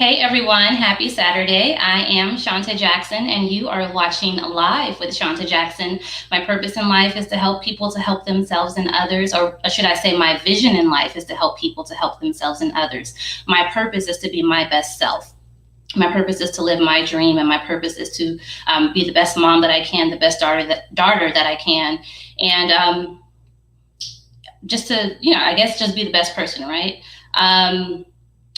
Hey everyone, happy Saturday. I am Shawnta Jackson, and you are watching Live with Shawnta Jackson. My purpose in life is to help people to help themselves and others, or should I say, my vision in life is to help people to help themselves and others. My purpose is to be my best self. My purpose is to live my dream, and my purpose is to be the best mom that I can, the best daughter that I can, and just to, I guess just be the best person, right?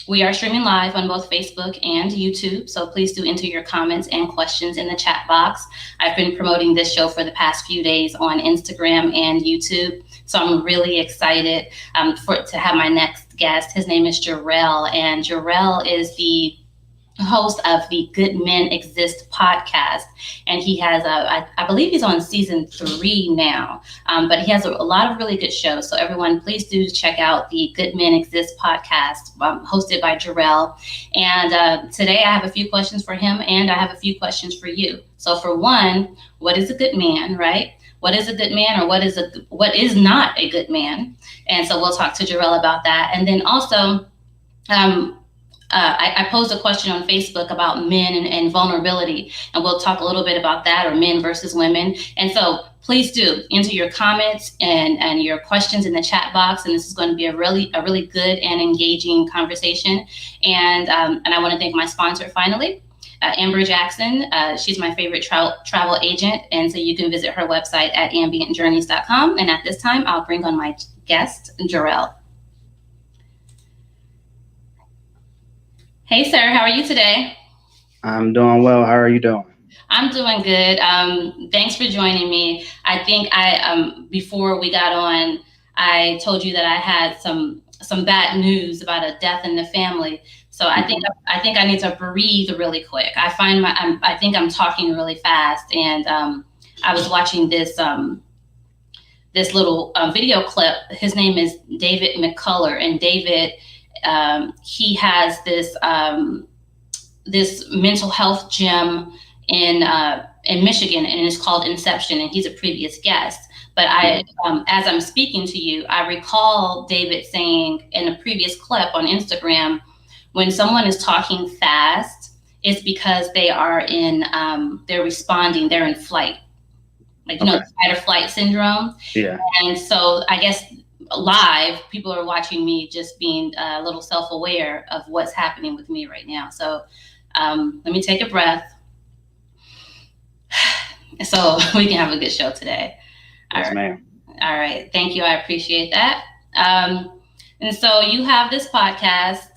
We are streaming live on both Facebook and YouTube, so please do enter your comments and questions in the chat box. I've been promoting this show for the past few days on Instagram and YouTube, so I'm really excited to have my next guest. His name is Jerrell, and Jerrell is the host of the Good Men Exist podcast, and he has I believe he's on season 3 now, but he has a lot of really good shows. So everyone, please do check out the Good Men Exist podcast, hosted by Jerrell. And today I have a few questions for him, and I have a few questions for you. So for one, what is a good man, right? What is a good man, or what is not a good man? And so we'll talk to Jerrell about that. And then also, I posed a question on Facebook about men and vulnerability, and we'll talk a little bit about that, or men versus women. And so please do enter your comments and your questions in the chat box, and this is going to be a really good and engaging conversation. And I want to thank my sponsor finally, Amber Jackson. She's my favorite travel agent, and so you can visit her website at ambientjourneys.com. And at this time, I'll bring on my guest, Jerrell. Hey, sir, how are you today? I'm doing well. How are you doing? I'm doing good. Thanks for joining me. I think before we got on, I told you that I had some bad news about a death in the family. So I think I need to breathe really quick. I think I'm talking really fast, and I was watching this little video clip. His name is David McCullough, and David. He has this mental health gym in Michigan, and it's called Inception, and he's a previous guest. But as I'm speaking to you, I recall David saying in a previous clip on Instagram, when someone is talking fast, it's because they are they're responding, they're in flight, like, the fight or flight syndrome. Yeah. And so I guess live, people are watching me just being a little self-aware of what's happening with me right now. So let me take a breath so we can have a good show today. Yes, ma'am. All right. Thank you. I appreciate that. And so you have this podcast,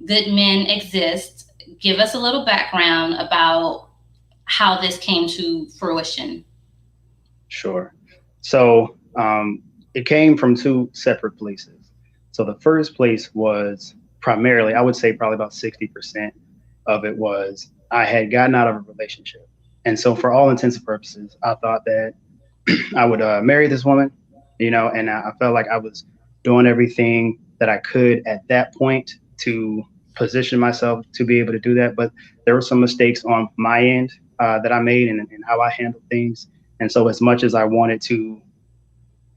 Good Men Exist. Give us a little background about how this came to fruition. Sure. So it came from 2 separate places. So the first place was primarily, I would say probably about 60% of it was I had gotten out of a relationship. And so for all intents and purposes, I thought that I would marry this woman, and I felt like I was doing everything that I could at that point to position myself to be able to do that. But there were some mistakes on my end that I made and how I handled things. And so as much as I wanted to,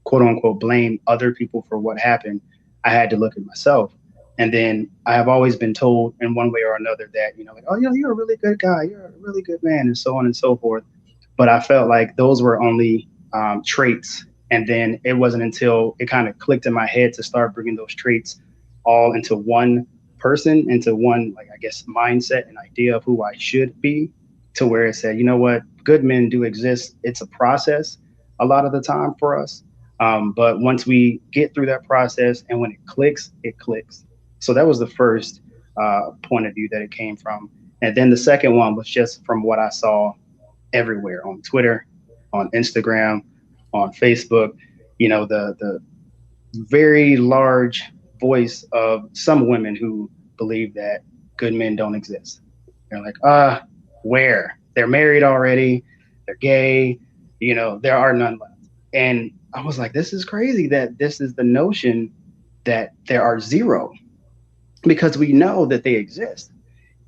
quote unquote, blame other people for what happened, I had to look at myself. And then I have always been told in one way or another that, oh, you're a really good guy, you're a really good man, and so on and so forth. But I felt like those were only traits. And then it wasn't until it kind of clicked in my head to start bringing those traits all into one person, into one, like, I guess, mindset and idea of who I should be, to where it said, you know what, good men do exist. It's a process a lot of the time for us. But once we get through that process and when it clicks, it clicks. So that was the first point of view that it came from. And then the second one was just from what I saw everywhere on Twitter, on Instagram, on Facebook, the very large voice of some women who believe that good men don't exist. They're like, where? They're married already. They're gay. There are none left. And I was like, this is crazy that this is the notion that there are zero, because we know that they exist.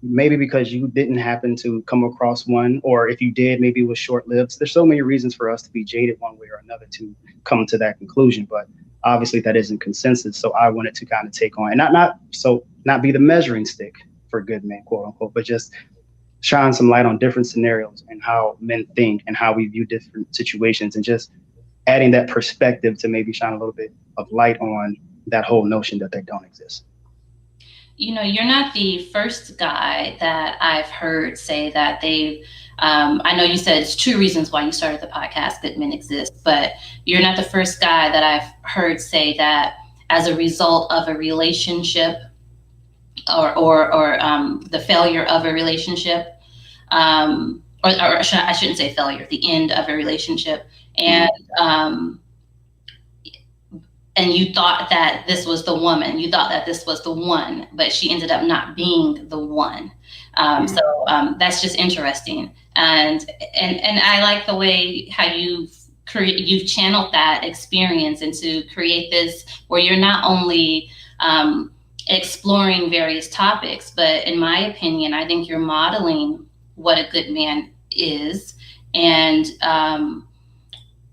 Maybe because you didn't happen to come across one, or if you did, maybe it was short-lived. There's so many reasons for us to be jaded one way or another to come to that conclusion, but obviously that isn't consensus. So I wanted to kind of take on, and not be the measuring stick, for good men, quote unquote, but just shine some light on different scenarios and how men think and how we view different situations, and just adding that perspective to maybe shine a little bit of light on that whole notion that they don't exist. You're not the first guy that I've heard say that I know you said it's two reasons why you started the podcast, Good Men Exist, but you're not the first guy that I've heard say that as a result of a relationship or the failure of a relationship, or I shouldn't say failure, the end of a relationship, and and you thought that this was the woman, you thought that this was the one, but she ended up not being the one. So that's just interesting, and I like the way how you've channeled that experience into create this, where you're not only exploring various topics, but in my opinion, I think you're modeling what a good man is, and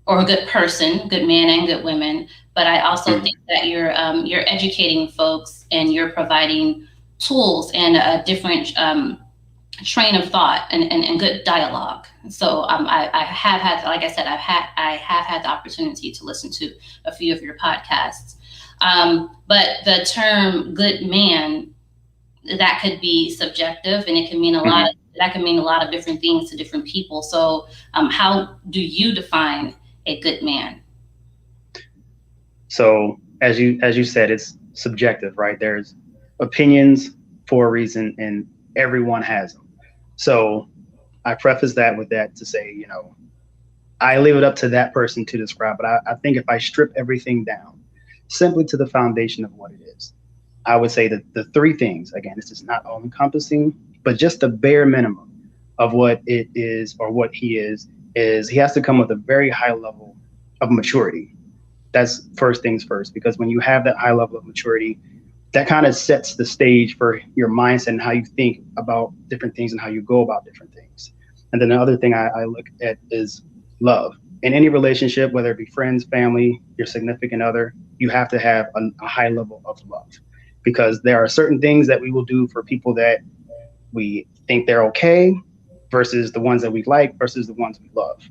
or a good person, good man and good women. But I also think that you're educating folks, and you're providing tools and a different train of thought and good dialogue. So I have had, like I said, I have had the opportunity to listen to a few of your podcasts. But the term good man, that could be subjective, and it can mean that can mean a lot of different things to different people. So how do you define a good man? So as you said, it's subjective, right? There's opinions for a reason, and everyone has them. So I preface that with that to say, I leave it up to that person to describe. But I think if I strip everything down simply to the foundation of what it is, I would say that the three things, again, this is not all encompassing, but just the bare minimum of what it is, or what he is he has to come with a very high level of maturity. That's first things first, because when you have that high level of maturity, that kind of sets the stage for your mindset and how you think about different things and how you go about different things. And then the other thing I look at is love. In any relationship, whether it be friends, family, your significant other, you have to have a high level of love, because there are certain things that we will do for people that we think they're okay versus the ones that we like versus the ones we love.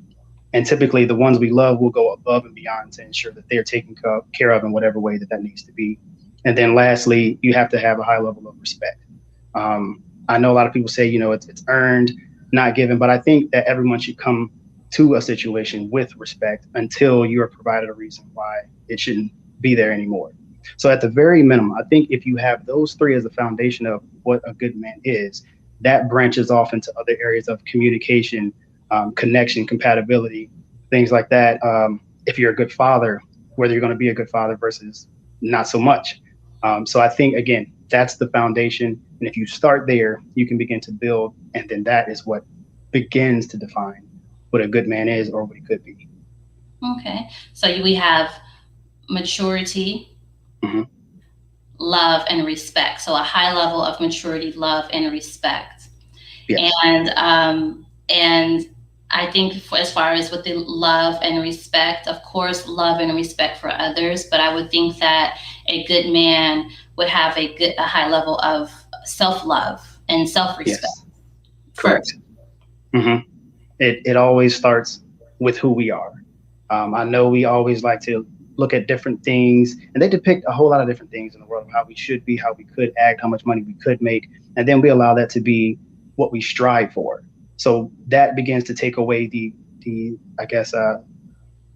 And typically the ones we love will go above and beyond to ensure that they're taken care of in whatever way that needs to be. And then lastly, you have to have a high level of respect. I know a lot of people say, it's earned, not given, but I think that everyone should come to a situation with respect until you are provided a reason why it shouldn't be there anymore. So at the very minimum, I think if you have those three as the foundation of what a good man is, that branches off into other areas of communication, connection, compatibility, things like that. If you're a good father, whether you're going to be a good father versus not so much. So I think, again, that's the foundation. And if you start there, you can begin to build. And then that is what begins to define what a good man is, or what he could be. Okay. So we have maturity, love, and respect. So a high level of maturity, love, and respect. Yes. And I think as far as with the love and respect, of course, love and respect for others, but I would think that a good man would have a high level of self-love and self-respect. Yes. Correct. It always starts with who we are. I know we always like to look at different things, and they depict a whole lot of different things in the world of how we should be, how we could act, how much money we could make, and then we allow that to be what we strive for. So that begins to take away the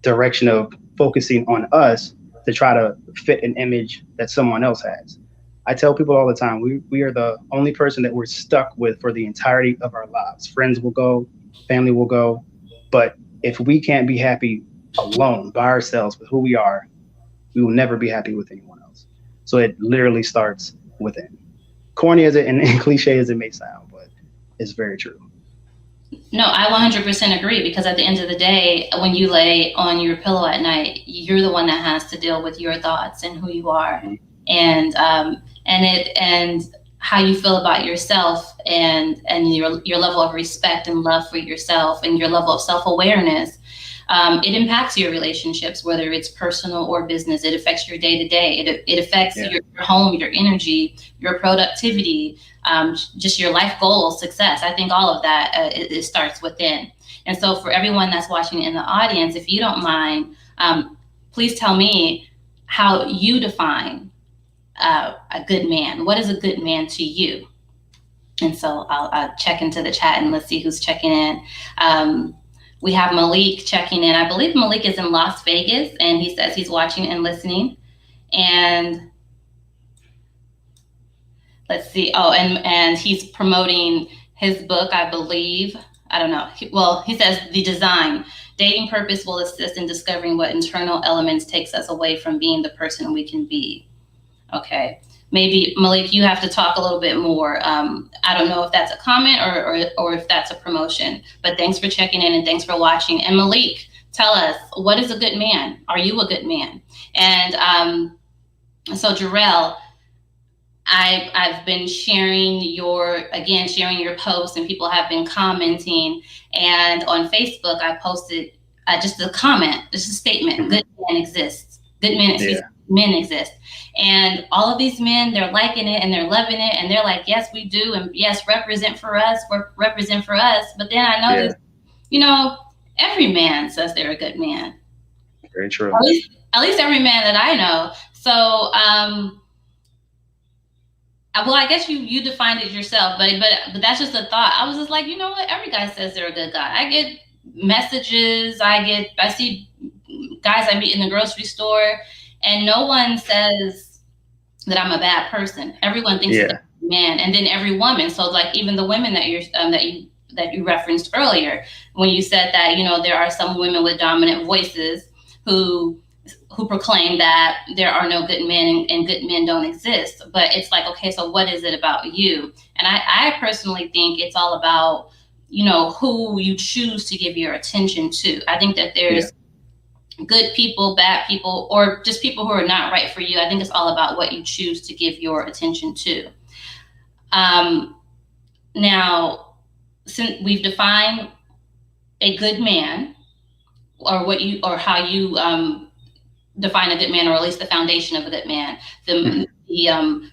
direction of focusing on us to try to fit an image that someone else has. I tell people all the time, we are the only person that we're stuck with for the entirety of our lives. Friends will go, family will go, but if we can't be happy alone by ourselves with who we are, we will never be happy with anyone else. So it literally starts within. Corny as it and cliche as it may sound, but it's very true. No, I 100% agree, because at the end of the day, when you lay on your pillow at night, you're the one that has to deal with your thoughts and who you are, and how you feel about yourself, and your level of respect and love for yourself, and your level of self-awareness. it impacts your relationships, whether it's personal or business. It affects your day to day. It affects your home, your energy, your productivity, just your life goals, success. I think all of that, it starts within. And so for everyone that's watching in the audience, if you don't mind, please tell me how you define a good man. What is a good man to you? And so I'll check into the chat and let's see who's checking in. We have Malik checking in. I believe Malik is in Las Vegas, and he says he's watching and listening. And let's see. Oh, and he's promoting his book, I believe. I don't know. Well, he says the design. Dating purpose will assist in discovering what internal elements takes us away from being the person we can be. Okay. Maybe, Malik, you have to talk a little bit more. I don't know if that's a comment or if that's a promotion, but thanks for checking in and thanks for watching. And Malik, tell us, what is a good man? Are you a good man? And so Jerrell, I've been sharing your posts, and people have been commenting. And on Facebook, I posted just a comment, just a statement: good men exists. Good men, men exist. And all of these men, they're liking it and they're loving it, and they're like, yes, we do, and yes, represent for us. But then I noticed, every man says they're a good man. Very true. At least every man that I know. So, well, I guess you defined it yourself, but that's just a thought. I was just like, you know what? Every guy says they're a good guy. I get messages. I see guys I meet in the grocery store, and no one says that I'm a bad person. Everyone thinks that I'm a man, and then every woman. So like even the women that you referenced earlier, when you said that there are some women with dominant voices who proclaim that there are no good men and good men don't exist. But it's like, okay, so what is it about you? And I personally think it's all about, who you choose to give your attention to. I think that there's good people, bad people, or just people who are not right for you. I think it's all about what you choose to give your attention to. Now, since we've defined a good man, or how you define a good man, or at least the foundation of a good man, the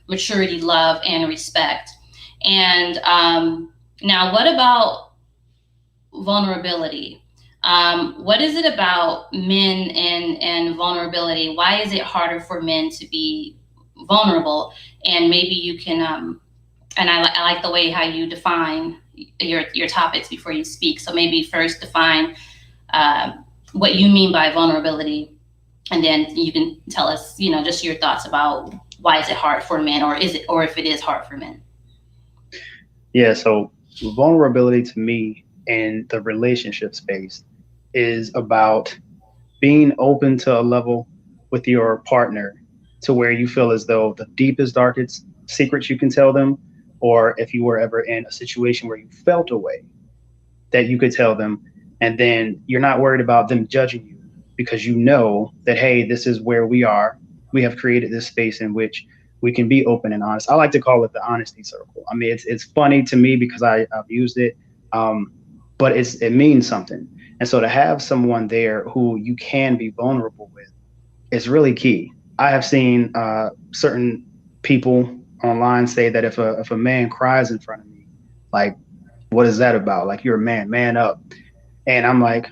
maturity, love, and respect. And now, what about vulnerability? What is it about men and vulnerability? Why is it harder for men to be vulnerable? And maybe you can, and I like the way how you define your topics before you speak. So maybe first define what you mean by vulnerability, and then you can tell us, just your thoughts about why is it hard for men, or if it is hard for men. Yeah. So vulnerability to me in the relationship space is about being open to a level with your partner to where you feel as though the deepest, darkest secrets you can tell them, or if you were ever in a situation where you felt a way, that you could tell them, and then you're not worried about them judging you, because you know that, hey, this is where we are. We have created this space in which we can be open and honest. I like to call it the honesty circle. I mean, it's funny to me because I've used it, but it means something. And so to have someone there who you can be vulnerable with is really key. I have seen certain people online say that if a man cries in front of me, like, what is that about? Like, you're a man up. And I'm like,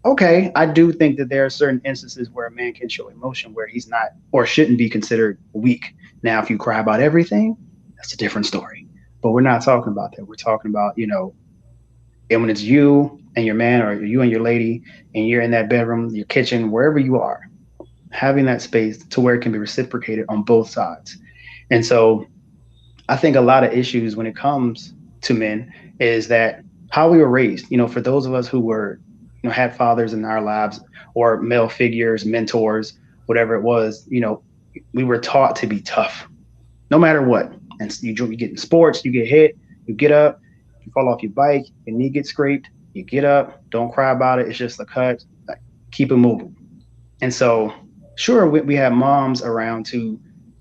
okay, I do think that there are certain instances where a man can show emotion where he's not or shouldn't be considered weak. Now, if you cry about everything, that's a different story. But we're not talking about that. We're talking about, and when it's you and your man, or you and your lady, and you're in that bedroom, your kitchen, wherever you are, having that space to where it can be reciprocated on both sides. And so I think a lot of issues when it comes to men is that how we were raised, for those of us who were, had fathers in our lives, or male figures, mentors, whatever it was, we were taught to be tough no matter what. And you get in sports, you get hit, you get up, you fall off your bike, your knee gets scraped, you get up, don't cry about it. It's just a cut, keep it moving. And so, sure, we have moms around to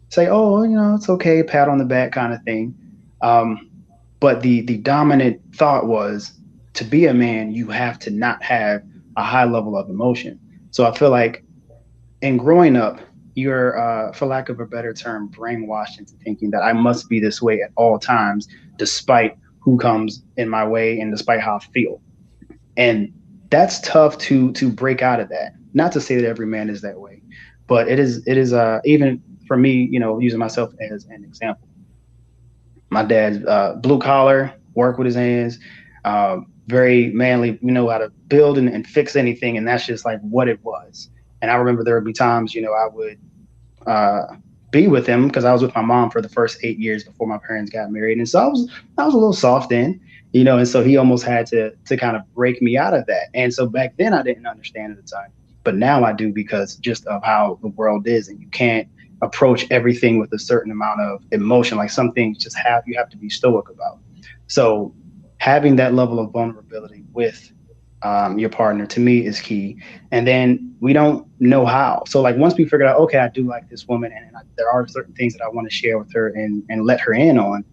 say, oh, it's okay, pat on the back kind of thing. But the dominant thought was, to be a man, you have to not have a high level of emotion. So I feel like in growing up, you're, for lack of a better term, brainwashed into thinking that I must be this way at all times, despite who comes in my way and despite how I feel. And that's tough to break out of that. Not to say that every man is that way, but it is even for me, using myself as an example. My dad's blue collar, work with his hands, very manly, how to build and fix anything, and that's just like what it was. And I remember there would be times, I would uh, be with him because I was with my mom for the first 8 years before my parents got married, and so I was a little soft then, and so he almost had to kind of break me out of that. And so back then I didn't understand at the time, but now I do because just of how the world is, and you can't approach everything with a certain amount of emotion. Like some things just you have to be stoic about. So having that level of vulnerability with your partner to me is key. And then we don't know how. So like once we figured out, okay, I do like this woman, and there are certain things that I want to share with her and let her in on.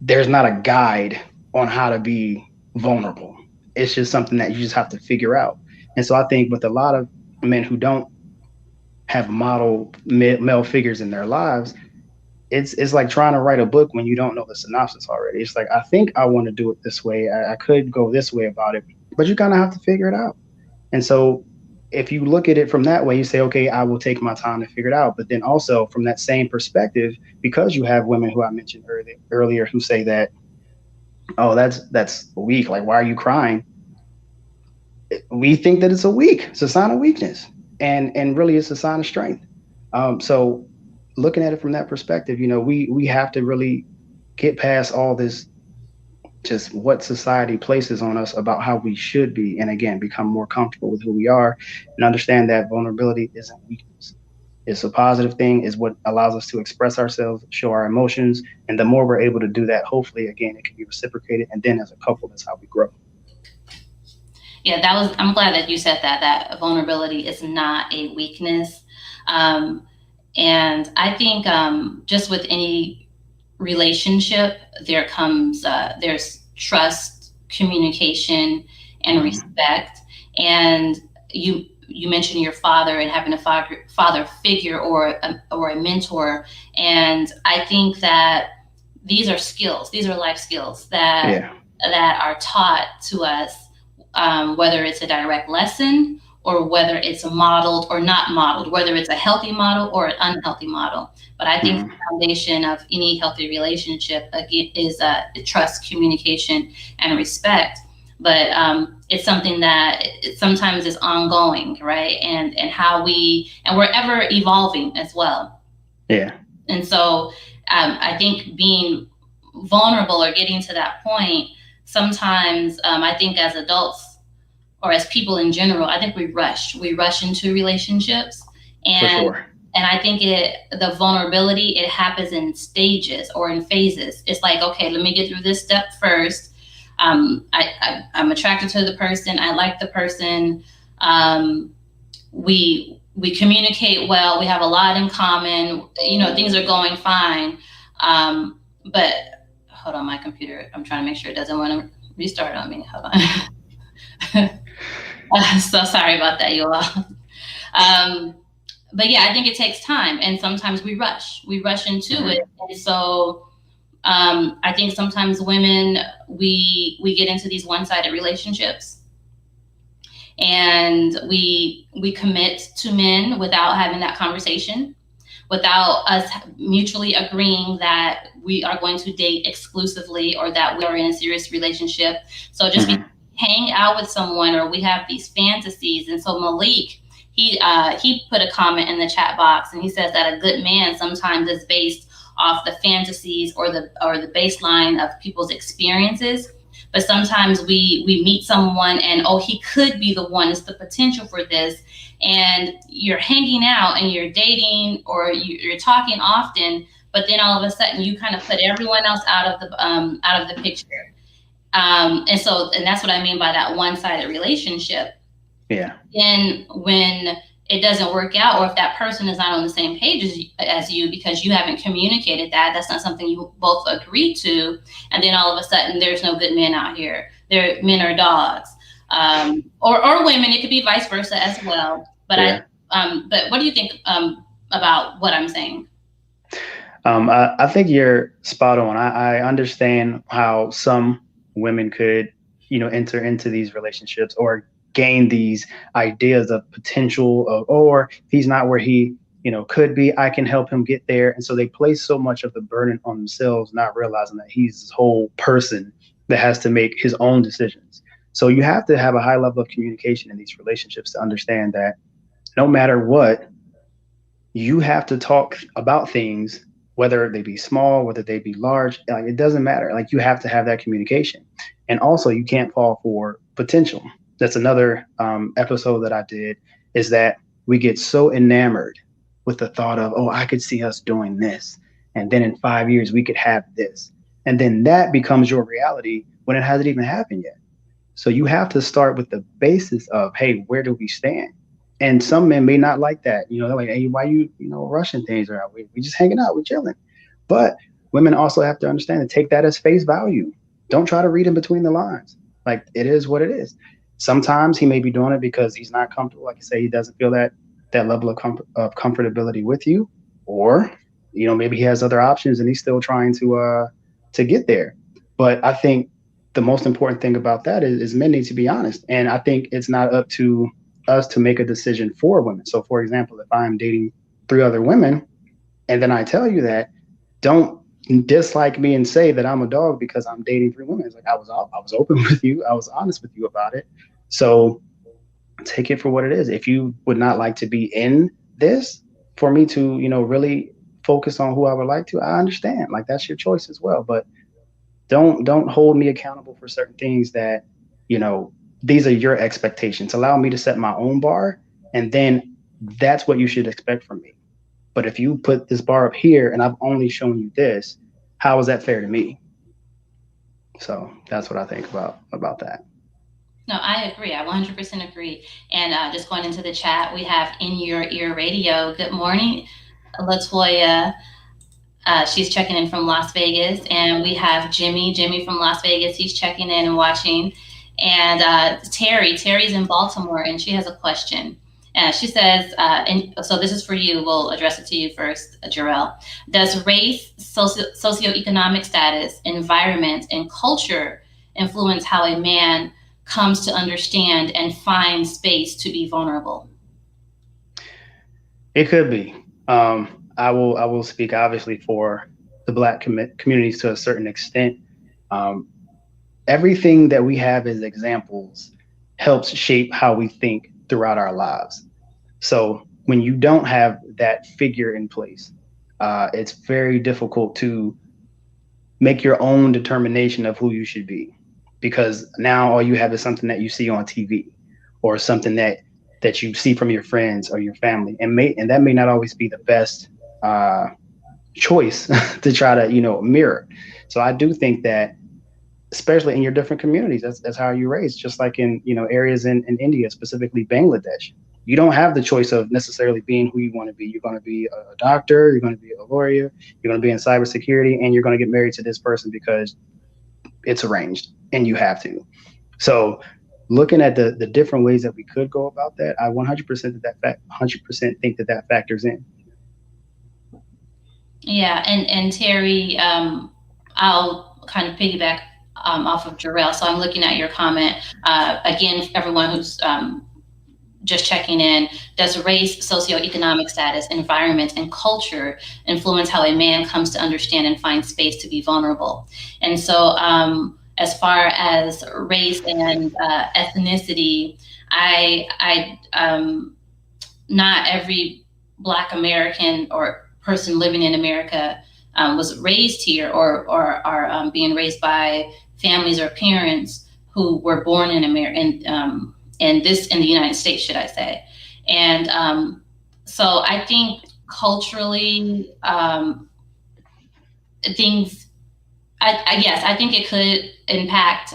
There's not a guide on how to be vulnerable. It's just something that you just have to figure out. And so I think with a lot of men who don't have model male figures in their lives, it's like trying to write a book when you don't know the synopsis already. It's like, I think I want to do it this way. I could go this way about it, but you kind of have to figure it out. And so if you look at it from that way, you say, okay, I will take my time to figure it out. But then also from that same perspective, because you have women who I mentioned earlier who say that, oh, that's weak. Like, why are you crying? We think that it's a weak. It's a sign of weakness, and really it's a sign of strength. So looking at it from that perspective, we have to really get past all this, just what society places on us about how we should be, and again, become more comfortable with who we are and understand that vulnerability isn't weakness. It's a positive thing, is what allows us to express ourselves, show our emotions, and the more we're able to do that, hopefully, again, it can be reciprocated, and then as a couple, that's how we grow. Yeah, I'm glad that you said that vulnerability is not a weakness. Um, and I think just with any relationship, there's trust, communication, and Mhm. respect. And you mentioned your father and having a father figure or a mentor, and I think that these are skills. These are life skills Yeah. that are taught to us, whether it's a direct lesson or whether it's modeled or not modeled, whether it's a healthy model or an unhealthy model. But I think the Mhm. foundation of any healthy relationship again is trust, communication, and respect. But it's something that sometimes is ongoing, right? And how and we're ever evolving as well. Yeah. And so I think being vulnerable or getting to that point, sometimes I think as adults or as people in general, I think we rush into relationships, For and sure. I think the vulnerability, it happens in stages or in phases. It's like, okay, let me get through this step first. I'm attracted to the person. I like the person. Um, we communicate well. We have a lot in common. Things are going fine. But hold on, my computer. I'm trying to make sure it doesn't want to restart on me. Hold on. So sorry about that, you all. Um, but yeah, I think it takes time, and sometimes we rush. We rush into Mhm. it, and so I think sometimes women, we get into these one-sided relationships, and we commit to men without having that conversation, without us mutually agreeing that we are going to date exclusively or that we are in a serious relationship. So just Mhm. hang out with someone, or we have these fantasies. And so Malik, he put a comment in the chat box, and he says that a good man sometimes is based off the fantasies or the baseline of people's experiences. But sometimes we meet someone and, oh, he could be the one. It's the potential for this, and you're hanging out and you're dating or you're talking often, but then all of a sudden you kind of put everyone else out of the picture. And that's what I mean by that one-sided relationship. Yeah. Then when it doesn't work out, or if that person is not on the same page as you because you haven't communicated that's not something you both agreed to, and then all of a sudden there's no good men out here. Men are dogs. or women. It could be vice versa as well. But Yeah. but what do you think about what I'm saying? I think you're spot on. I understand how some women could, enter into these relationships or gain these ideas of potential of, or if he's not where he, could be, I can help him get there. And so they place so much of the burden on themselves, not realizing that he's this whole person that has to make his own decisions. So you have to have a high level of communication in these relationships to understand that no matter what, you have to talk about things, whether they be small, whether they be large. Like, it doesn't matter. Like, you have to have that communication, and also you can't fall for potential. That's another episode that I did. Is that we get so enamored with the thought of, oh, I could see us doing this, and then in 5 years we could have this, and then that becomes your reality when it hasn't even happened yet. So you have to start with the basis of, hey, where do we stand? And some men may not like that. They're like, hey, why you, rushing things around? We just hanging out, we chilling. But women also have to understand and take that as face value. Don't try to read in between the lines. Like, it is what it is. Sometimes he may be doing it because he's not comfortable. Like I say, he doesn't feel that level of comfortability with you, or maybe he has other options and he's still trying to get there. But I think the most important thing about that is men need to be honest. And I think it's not up to us to make a decision for women. So, for example, if I'm dating 3 other women and then I tell you that, don't dislike me and say that I'm a dog because I'm dating 3 women. It's like, I was open with you. I was honest with you about it. So take it for what it is. If you would not like to be in this, for me to, really focus on who I would like to, I understand. Like, that's your choice as well. But don't hold me accountable for certain things that, you know, these are your expectations. Allow me to set my own bar, and then that's what you should expect from me. But if you put this bar up here and I've only shown you this, how is that fair to me? So that's what I think about that. No, I agree. I 100% agree. And just going into the chat, we have In Your Ear Radio. Good morning, Latoya. She's checking in from Las Vegas. And we have Jimmy from Las Vegas. He's checking in and watching. And Terry's in Baltimore, and she has a question. She says, and so this is for you. We'll address it to you first, Jerrell. Does race, socioeconomic status, environment, and culture influence how a man comes to understand and find space to be vulnerable? It could be. I will speak obviously for the Black communities to a certain extent. Um, Everything that we have as examples helps shape how we think throughout our lives. So when you don't have that figure in place, it's very difficult to make your own determination of who you should be, because now all you have is something that you see on TV, or something that you see from your friends or your family, and that may not always be the best uh, choice to try to mirror. So I do think that, especially in your different communities, that's how you're raised. Just like in areas in India, specifically Bangladesh, you don't have the choice of necessarily being who you want to be. You're going to be a doctor, you're going to be a lawyer, you're going to be in cybersecurity, and you're going to get married to this person because it's arranged and you have to. So looking at the different ways that we could go about that, I 100% 100% think that factors in. Yeah, and Terry, I'll kind of piggyback off of Jerrell. So I'm looking at your comment. Again, everyone who's just checking in, does race, socioeconomic status, environment, and culture influence how a man comes to understand and find space to be vulnerable? And so as far as race and ethnicity, not every Black American or person living in America was raised here, or are being raised by families or parents who were born in America, in the United States, should I say? And so I think culturally, things. I think it could impact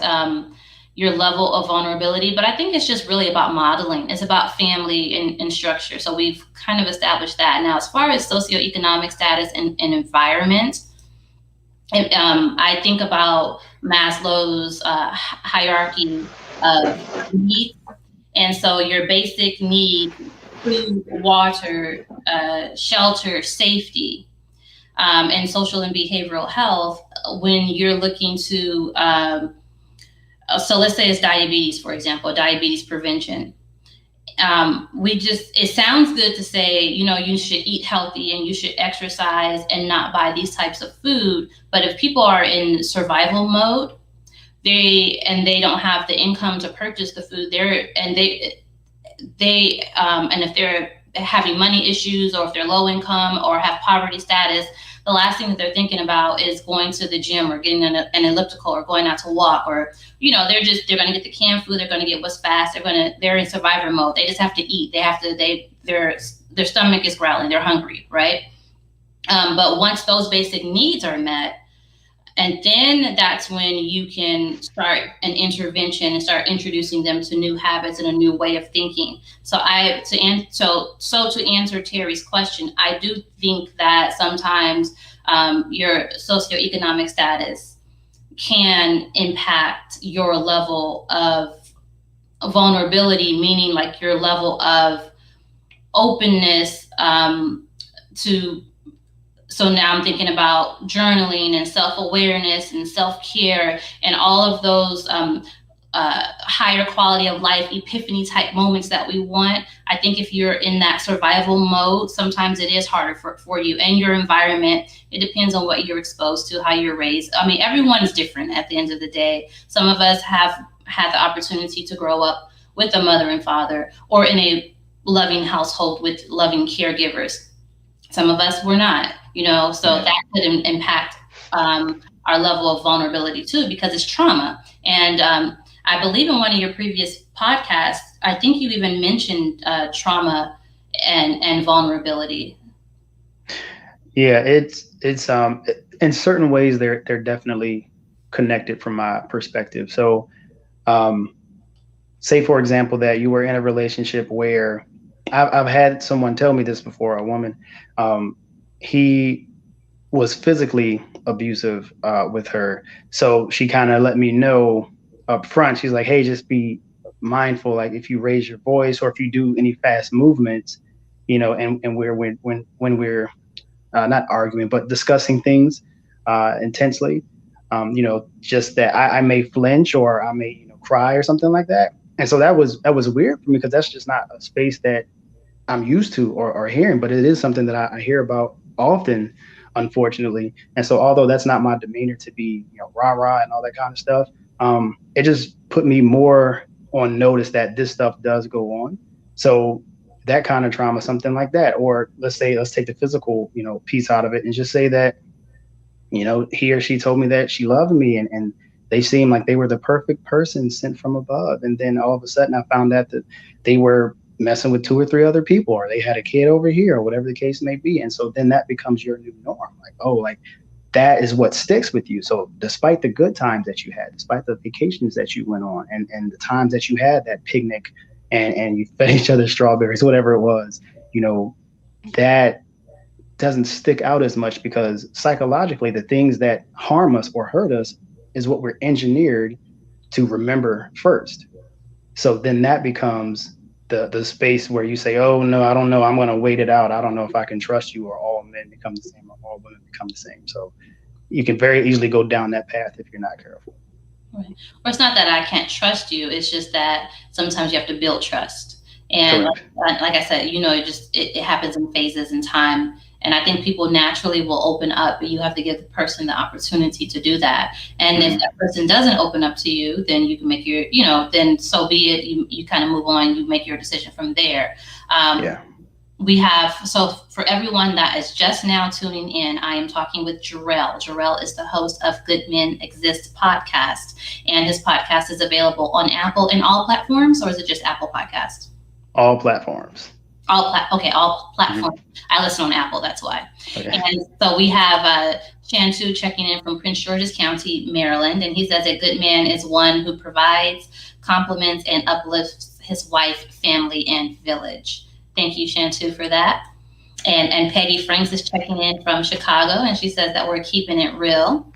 your level of vulnerability, but I think it's just really about modeling. It's about family and structure. So we've kind of established that. Now, as far as socioeconomic status and environment, I think about Maslow's hierarchy of needs. And so your basic need, food, water, shelter, safety, and social and behavioral health, when you're looking to, so let's say it's diabetes, for example, diabetes prevention. It sounds good to say, you should eat healthy and you should exercise and not buy these types of food. But if people are in survival mode, they don't have the income to purchase the food and if they're having money issues, or if they're low income or have poverty status, the last thing that they're thinking about is going to the gym or getting an elliptical or going out to walk, or they're going to get the canned food, they're going to get what's fast, they're in survivor mode. They just have to eat. Their stomach is growling, they're hungry, right? But once those basic needs are met, and then that's when you can start an intervention and start introducing them to new habits and a new way of thinking. So to answer Terry's question, I do think that sometimes your socioeconomic status can impact your level of vulnerability, meaning like your level of openness to. So now I'm thinking about journaling and self-awareness and self-care and all of those higher quality of life, epiphany type moments that we want. I think if you're in that survival mode, sometimes it is harder for you and your environment. It depends on what you're exposed to, how you're raised. I mean, everyone is different at the end of the day. Some of us have had the opportunity to grow up with a mother and father, or in a loving household with loving caregivers. Some of us were not. So that could impact our level of vulnerability too, because it's trauma. And I believe in one of your previous podcasts, I think you even mentioned trauma and vulnerability. Yeah, it's in certain ways they're definitely connected from my perspective. So, say for example that you were in a relationship where I've had someone tell me this before, a woman. He was physically abusive with her. So she kind of let me know up front. She's like, hey, just be mindful. Like if you raise your voice or if you do any fast movements, and when we're not arguing, but discussing things intensely, just that I may flinch or I may, cry or something like that. And so that was weird for me, because that's just not a space that I'm used to or hearing, but it is something that I hear about often, unfortunately. And so although that's not my demeanor to be, rah rah and all that kind of stuff, it just put me more on notice that this stuff does go on. So that kind of trauma, something like that. Or let's take the physical, piece out of it and just say that, he or she told me that she loved me and they seemed like they were the perfect person sent from above. And then all of a sudden I found out that they were messing with 2 or 3 other people, or they had a kid over here, or whatever the case may be. And so then that becomes your new norm. Like, oh, like that is what sticks with you. So despite the good times that you had, despite the vacations that you went on, and the times that you had that picnic and you fed each other strawberries, whatever it was, that doesn't stick out as much, because psychologically the things that harm us or hurt us is what we're engineered to remember first. So then that becomes the space where you say, oh no, I don't know, I'm going to wait it out, I don't know if I can trust you, or all men become the same, or all women become the same. So you can very easily go down that path if you're not careful. Right. Or it's not that I can't trust you, it's just that sometimes you have to build trust. And like I said, it happens in phases in time. And I think people naturally will open up, but you have to give the person the opportunity to do that. And if that person doesn't open up to you, then you can make your, then so be it. You kind of move on, you make your decision from there. So for everyone that is just now tuning in, I am talking with Jerrell. Jerrell is the host of Good Men Exist podcast. And his podcast is available on Apple and all platforms, or is it just Apple Podcast? All platforms. All platforms. I listen on Apple, that's why. Okay. And so we have Shawnta checking in from Prince George's County, Maryland, and he says a good man is one who provides, compliments, and uplifts his wife, family, and village. Thank you, Shawnta, for that. And Peggy Franks is checking in from Chicago, and she says that we're keeping it real.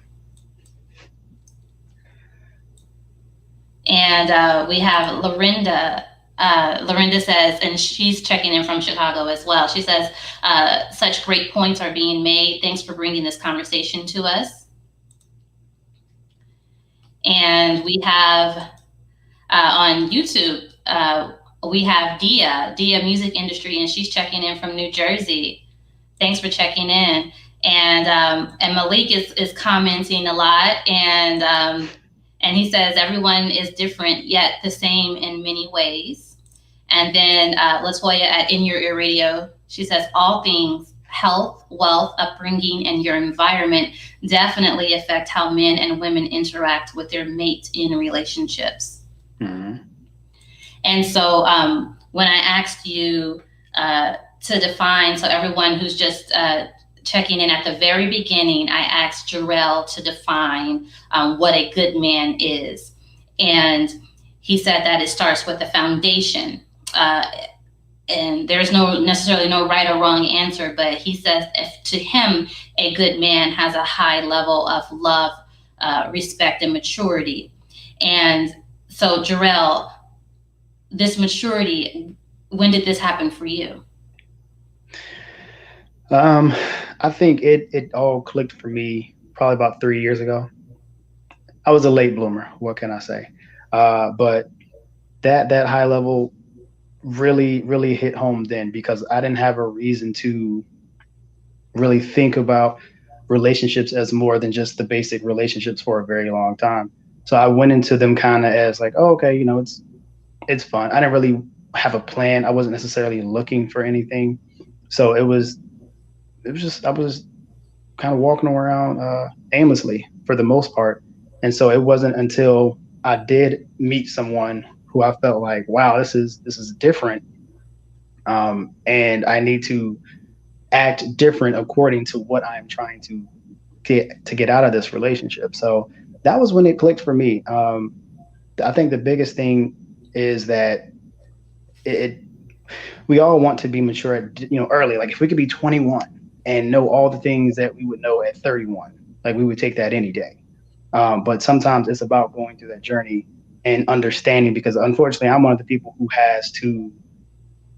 And we have Lorinda. Lorinda says, and she's checking in from Chicago as well. She says, such great points are being made. Thanks for bringing this conversation to us. And we have on YouTube, we have Dia Music Industry, and she's checking in from New Jersey. Thanks for checking in. And Malik is commenting a lot, and he says everyone is different yet the same in many ways. And then Latoya at In Your Ear Radio, she says all things health, wealth, upbringing, and your environment definitely affect how men and women interact with their mate in relationships. Mm-hmm. And so when I asked you to define, so everyone who's just checking in at the very beginning, I asked Jerrell to define what a good man is. And he said that it starts with the foundation. And there's necessarily no right or wrong answer, but he says if to him, a good man has a high level of love, respect, and maturity. And so Jerrell, this maturity, when did this happen for you? I think it all clicked for me probably about 3 years ago. I was a late bloomer. What can I say? But that high level really hit home then, because I didn't have a reason to really think about relationships as more than just the basic relationships for a very long time. So I went into them kind of as like, oh, okay, it's fun. I didn't really have a plan. I wasn't necessarily looking for anything. So I was kind of walking around aimlessly for the most part. And so it wasn't until I did meet someone who I felt like, wow, this is different. And I need to act different according to what I'm trying to get out of this relationship. So that was when it clicked for me. I think the biggest thing is that we all want to be mature at, early. Like if we could be 21 and know all the things that we would know at 31, like we would take that any day. But sometimes it's about going through that journey and understanding, because unfortunately I'm one of the people who has to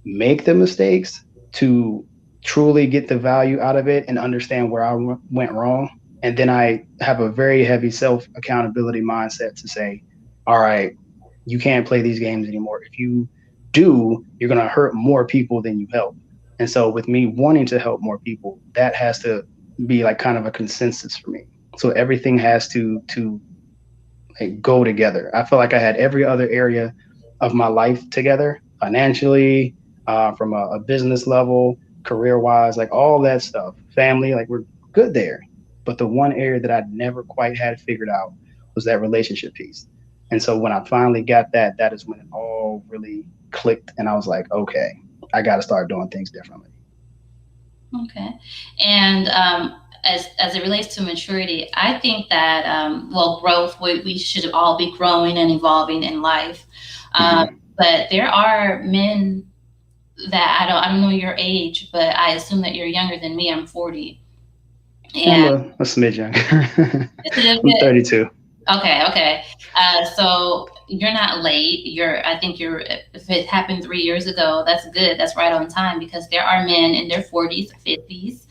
make the mistakes to truly get the value out of it and understand where I went wrong. And then I have a very heavy self accountability mindset to say, all right, you can't play these games anymore. If you do, you're going to hurt more people than you help. And so with me wanting to help more people, that has to be like kind of a consensus for me. So everything has to like go together. I feel like I had every other area of my life together, financially, from a business level, career wise, like all that stuff, family, like we're good there. But the one area that I never quite had figured out was that relationship piece. And so when I finally got that, that is when it all really clicked. And I was like, okay, I got to start doing things differently. Okay. And as it relates to maturity, I think that, growth, we should all be growing and evolving in life. But there are men that I don't know your age, but I assume that you're younger than me. I'm 40. And I'm a smidge younger. I'm 32. Okay. So you're not late. If it happened 3 years ago, that's good. That's right on time, because there are men in their 40s, 50s,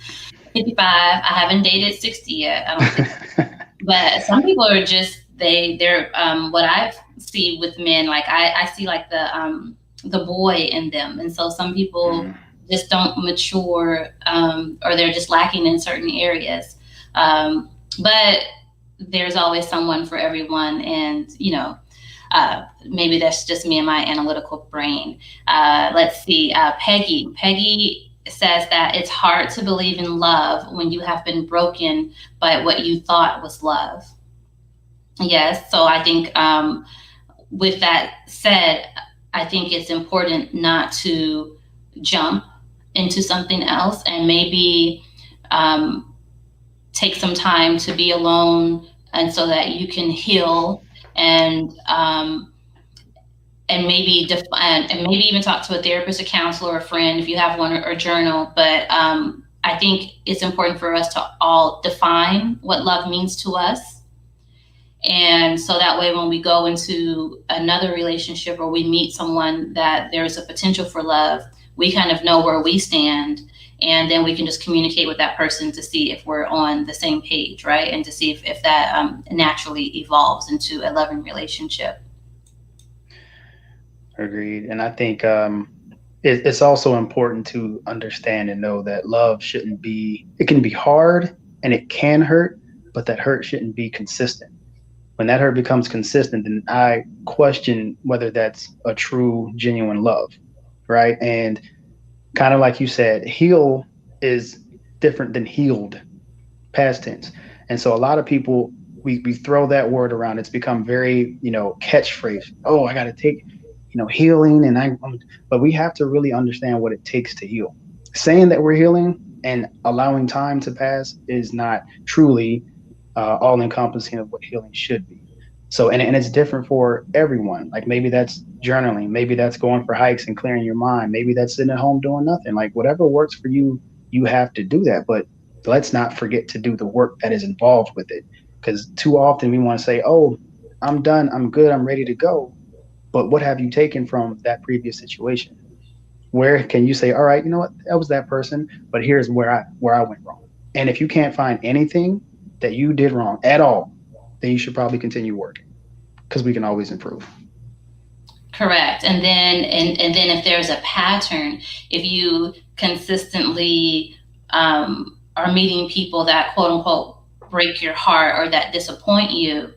55. I haven't dated 60 yet. I don't think. But some people are just, they're what I see with men, like I see like the boy in them. And so some people just don't mature, or they're just lacking in certain areas. But there's always someone for everyone. And, maybe that's just me and my analytical brain. Let's see. Peggy says that it's hard to believe in love when you have been broken by what you thought was love. Yes. So I think, with that said, I think it's important not to jump into something else, and maybe take some time to be alone, and so that you can heal and maybe even talk to a therapist, a counselor, a friend if you have one, or journal. But I think it's important for us to all define what love means to us. And so that way, when we go into another relationship or we meet someone that there's a potential for love, we kind of know where we stand. And then we can just communicate with that person to see if we're on the same page, right? And to see if that naturally evolves into a loving relationship. Agreed. And I think it's also important to understand and know that love shouldn't be, it can be hard and it can hurt, but that hurt shouldn't be consistent. When that hurt becomes consistent, then I question whether that's a true, genuine love, right? And kind of like you said, heal is different than healed, past tense. And so a lot of people, we throw that word around. It's become very, catchphrase. Oh, I got to take, healing. But we have to really understand what it takes to heal. Saying that we're healing and allowing time to pass is not truly all encompassing of what healing should be. So, and it's different for everyone. Like maybe that's journaling, maybe that's going for hikes and clearing your mind, maybe that's sitting at home doing nothing. Like whatever works for you, you have to do that. But let's not forget to do the work that is involved with it. Because too often we want to say, oh, I'm done, I'm good, I'm ready to go. But what have you taken from that previous situation? Where can you say, all right, you know what, that was that person, but here's where I went wrong. And if you can't find anything that you did wrong at all, then you should probably continue working because we can always improve. Correct. And then if there's a pattern, if you consistently are meeting people that quote unquote break your heart or that disappoint you,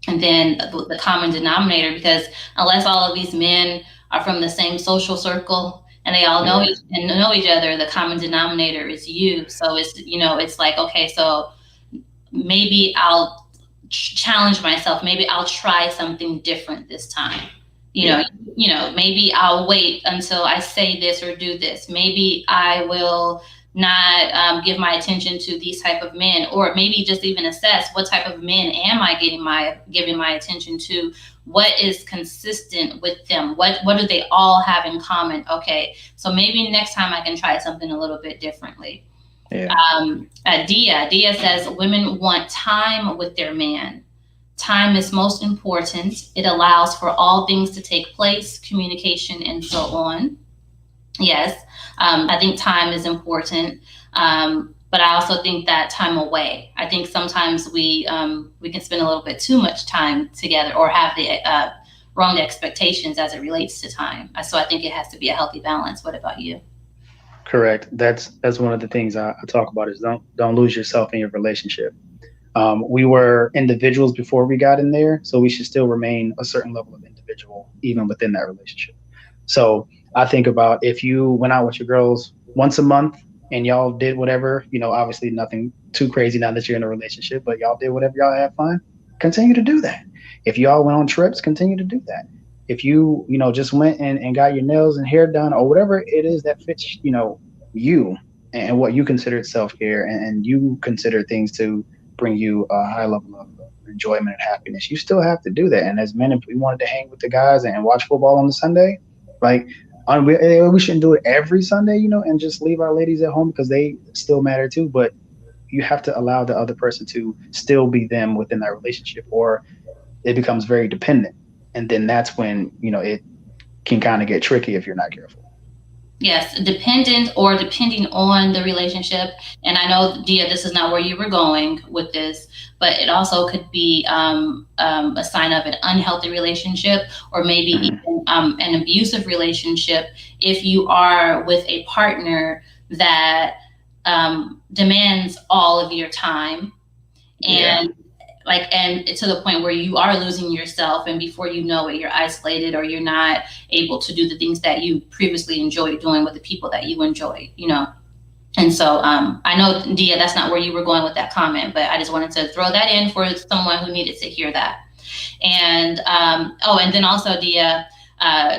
and then the common denominator, because unless all of these men are from the same social circle and they all know Yeah, know each other, the common denominator is you. So it's like, okay, so maybe I'll challenge myself. Maybe I'll try something different this time. You know, yeah, maybe I'll wait until I say this or do this. Maybe I will not give my attention to these type of men, or maybe just even assess what type of men am I giving my attention to. What is consistent with them? What do they all have in common? Okay, so maybe next time I can try something a little bit differently. yeah. Dia says women want time with their man. Time is most important. It allows for all things to take place, communication, and so on. Yes, I think time is important, but I also think that time away. I think sometimes we can spend a little bit too much time together, or have the wrong expectations as it relates to time. So I think it has to be a healthy balance. What about you? Correct. That's one of the things I talk about is don't lose yourself in your relationship. We were individuals before we got in there, so we should still remain a certain level of individual even within that relationship. So I think about if you went out with your girls once a month and y'all did whatever, obviously nothing too crazy now that you're in a relationship, but y'all did whatever y'all had fun, continue to do that. If y'all went on trips, continue to do that. If you just went and got your nails and hair done or whatever it is that fits, you and what you consider self-care and you consider things to bring you a high level of enjoyment and happiness, you still have to do that. And as men, if we wanted to hang with the guys and watch football on the Sunday, like we shouldn't do it every Sunday, and just leave our ladies at home because they still matter too. But you have to allow the other person to still be them within that relationship, or it becomes very dependent. And then that's when, it can kind of get tricky if you're not careful. Yes, dependent or depending on the relationship. And I know, Dia, this is not where you were going with this, but it also could be a sign of an unhealthy relationship, or maybe Hmm. even an abusive relationship if you are with a partner that demands all of your time, Yeah, and and to the point where you are losing yourself, and before you know it, you're isolated, or you're not able to do the things that you previously enjoyed doing with the people that you enjoy. And so I know, Dia, that's not where you were going with that comment, but I just wanted to throw that in for someone who needed to hear that. And and then also, Dia,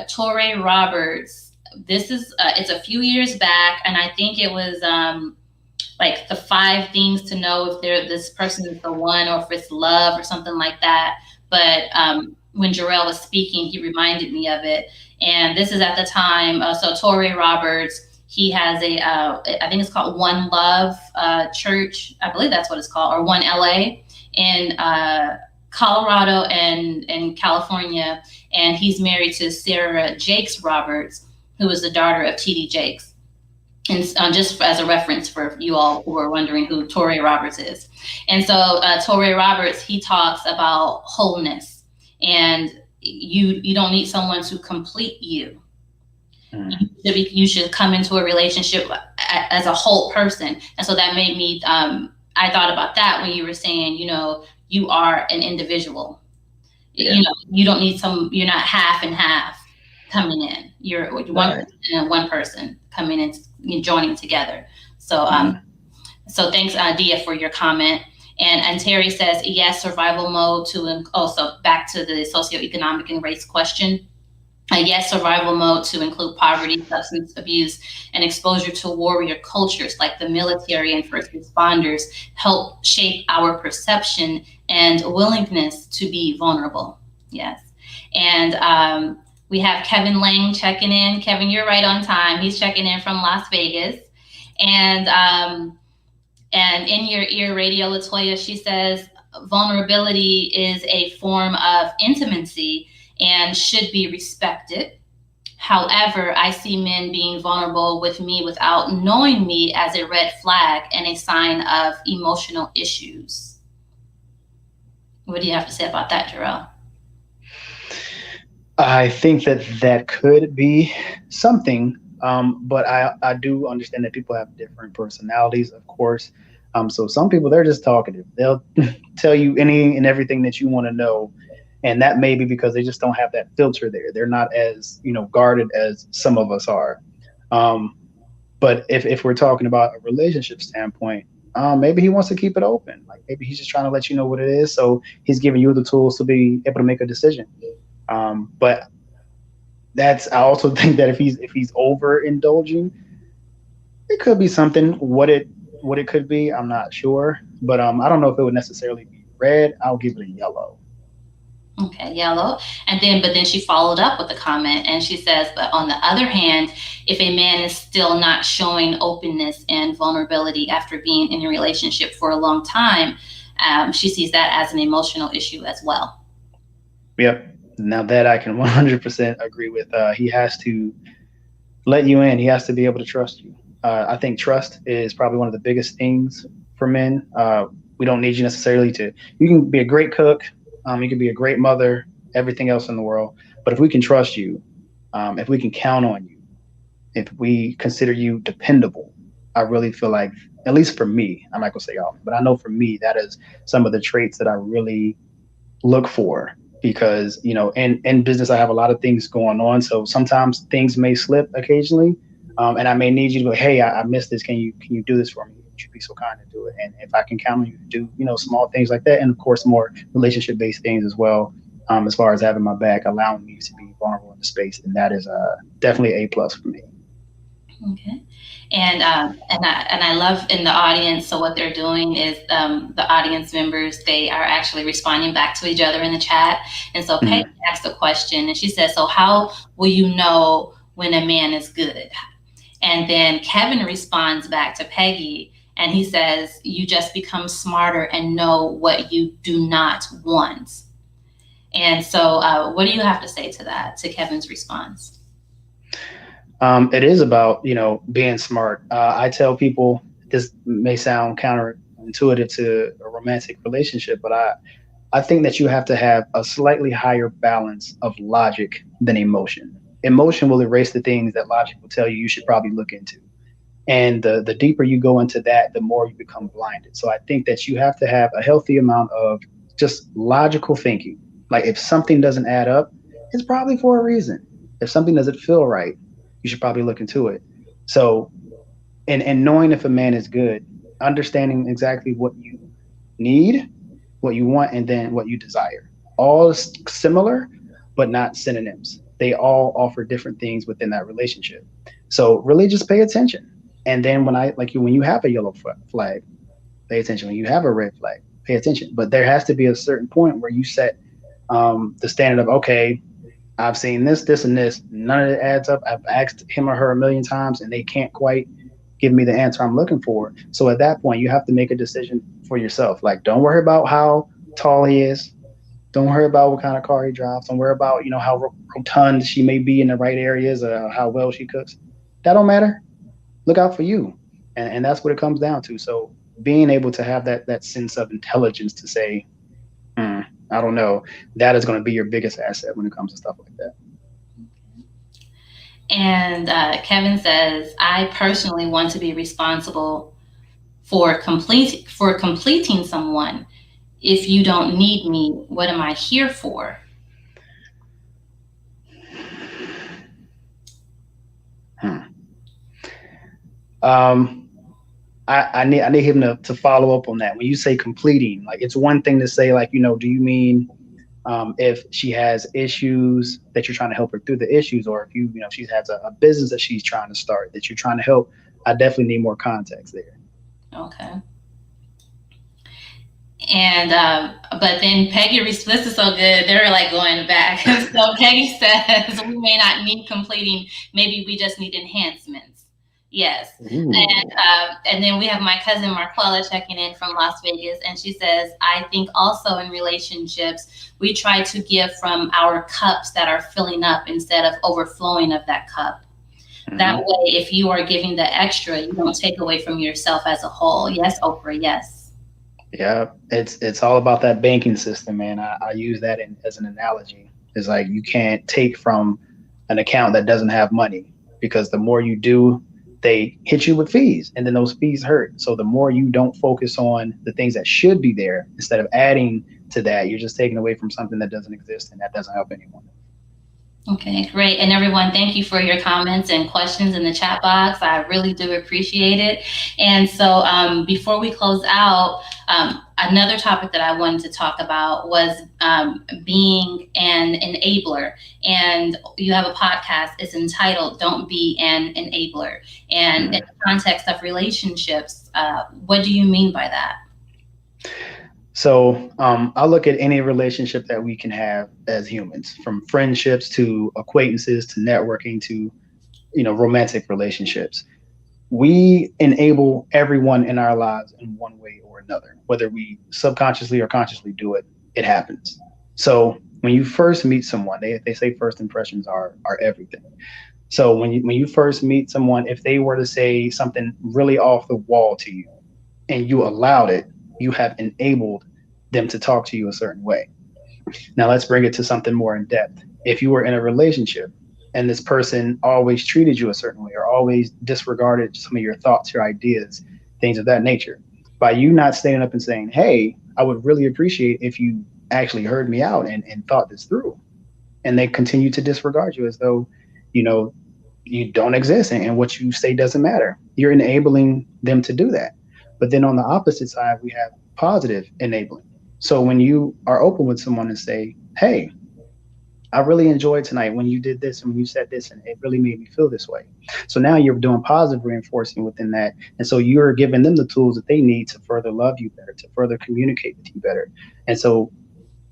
Torrey Roberts, this is it's a few years back, and I think it was like the 5 things to know if this person is the one, or if it's love or something like that. But when Jerrell was speaking, he reminded me of it. And this is at the time. So Torrey Roberts, he has I think it's called One Love Church. I believe that's what it's called, or One LA in Colorado and California, and he's married to Sarah Jakes Roberts, who is the daughter of T.D. Jakes. And just as a reference for you all who are wondering who Torrey Roberts is. And so Torrey Roberts, he talks about wholeness, and you don't need someone to complete you. You should come into a relationship as a whole person. And so that made me, I thought about that when you were saying, you are an individual. Yeah. You don't need you're not half and half coming in. You're one person and one person coming in, joining together. So, so thanks, Dia, for your comment. And Terry says, yes, survival mode to also back to the socioeconomic and race question. Yes, survival mode to include poverty, substance abuse, and exposure to warrior cultures like the military and first responders help shape our perception and willingness to be vulnerable. Yes. And we have Kevin Lang checking in. Kevin, you're right on time. He's checking in from Las Vegas. And in your ear, Radio Latoya, she says, vulnerability is a form of intimacy and should be respected. However, I see men being vulnerable with me without knowing me as a red flag and a sign of emotional issues. What do you have to say about that, Jerrell? I think that could be something, but I do understand that people have different personalities, of course. So some people, they're just talkative. They'll tell you any and everything that you want to know. And that may be because they just don't have that filter there. They're not as, guarded as some of us are. But if we're talking about a relationship standpoint, maybe he wants to keep it open. Like maybe he's just trying to let you know what it is. So he's giving you the tools to be able to make a decision. But I also think that if he's overindulging, it could be something. What it could be, I'm not sure. But I don't know if it would necessarily be red. I'll give it a yellow. Okay, yellow. But then she followed up with a comment and she says, but on the other hand, if a man is still not showing openness and vulnerability after being in a relationship for a long time, she sees that as an emotional issue as well. Yep. Now that I can 100% agree with. He has to let you in. He has to be able to trust you. I think trust is probably one of the biggest things for men. We don't need you necessarily you can be a great cook. You can be a great mother, everything else in the world. But if we can trust you, if we can count on you, if we consider you dependable, I really feel like, at least for me, I'm not going to say all, but I know for me, that is some of the traits that I really look for. Because, in business, I have a lot of things going on. So sometimes things may slip occasionally. And I may need you to go, hey, I missed this. Can you do this for me? Would you be so kind to do it? And if I can count on you to do, small things like that. And of course, more relationship-based things as well, as far as having my back, allowing me to be vulnerable in the space. And that is definitely A+ for me. Okay. And I love in the audience. So what they're doing is the audience members, they are actually responding back to each other in the chat. And so Peggy asked a question and she says, so how will you know when a man is good? And then Kevin responds back to Peggy and he says, you just become smarter and know what you do not want. And so what do you have to say to that, to Kevin's response? It is about, being smart. I tell people this may sound counterintuitive to a romantic relationship, but I think that you have to have a slightly higher balance of logic than emotion. Emotion will erase the things that logic will tell you should probably look into. And the deeper you go into that, the more you become blinded. So I think that you have to have a healthy amount of just logical thinking. Like if something doesn't add up, it's probably for a reason. If something doesn't feel right, you should probably look into it. So, and knowing if a man is good, understanding exactly what you need, what you want, and then what you desire. All similar, but not synonyms. They all offer different things within that relationship. So really just pay attention. And then when you have a yellow flag, pay attention. When you have a red flag, pay attention. But there has to be a certain point where you set the standard of, okay, I've seen this, this, and this. None of it adds up. I've asked him or her a million times, and they can't quite give me the answer I'm looking for. So at that point, you have to make a decision for yourself. Like, don't worry about how tall he is. Don't worry about what kind of car he drives. Don't worry about, how rotund she may be in the right areas or how well she cooks. That don't matter. Look out for you. And that's what it comes down to. So being able to have that sense of intelligence to say, I don't know, that is going to be your biggest asset when it comes to stuff like that. And Kevin says, I personally want to be responsible for completing someone. If you don't need me, what am I here for? I need him to follow up on that. When you say completing, like it's one thing to say like, do you mean if she has issues that you're trying to help her through the issues, or if she has a business that she's trying to start that you're trying to help? I definitely need more context there. Okay. And but then Peggy, this is so good. They're like going back. So Peggy says we may not need completing. Maybe we just need enhancements. Yes. And then we have my cousin Marquella checking in from Las Vegas, and she says, I think also in relationships we try to give from our cups that are filling up instead of overflowing of that cup. That way, if you are giving the extra, you don't take away from yourself as a whole. Yes, Oprah. Yes. Yeah, it's all about that banking system, man. I use that as an analogy. It's like you can't take from an account that doesn't have money, because the more you do, they hit you with fees, and then those fees hurt. So the more you don't focus on the things that should be there, instead of adding to that, you're just taking away from something that doesn't exist, and that doesn't help anyone. Okay, great. And everyone, thank you for your comments and questions in the chat box. I really do appreciate it. And so before we close out, another topic that I wanted to talk about was being an enabler. And you have a podcast, it's entitled Don't Be an Enabler. And in the context of relationships, what do you mean by that? So I look at any relationship that we can have as humans, from friendships to acquaintances to networking to, romantic relationships. We enable everyone in our lives in one way or another, whether we subconsciously or consciously do it. It happens. So when you first meet someone, they say first impressions are everything. So when you first meet someone, if they were to say something really off the wall to you and you allowed it, you have enabled them to talk to you a certain way. Now let's bring it to something more in depth. If you were in a relationship and this person always treated you a certain way or always disregarded some of your thoughts, your ideas, things of that nature, by you not standing up and saying, hey, I would really appreciate if you actually heard me out and thought this through. And they continue to disregard you as though, you don't exist and what you say doesn't matter. You're enabling them to do that. But then on the opposite side, we have positive enabling. So when you are open with someone and say, hey, I really enjoyed tonight when you did this and when you said this, and it really made me feel this way. So now you're doing positive reinforcing within that. And so you're giving them the tools that they need to further love you better, to further communicate with you better. And so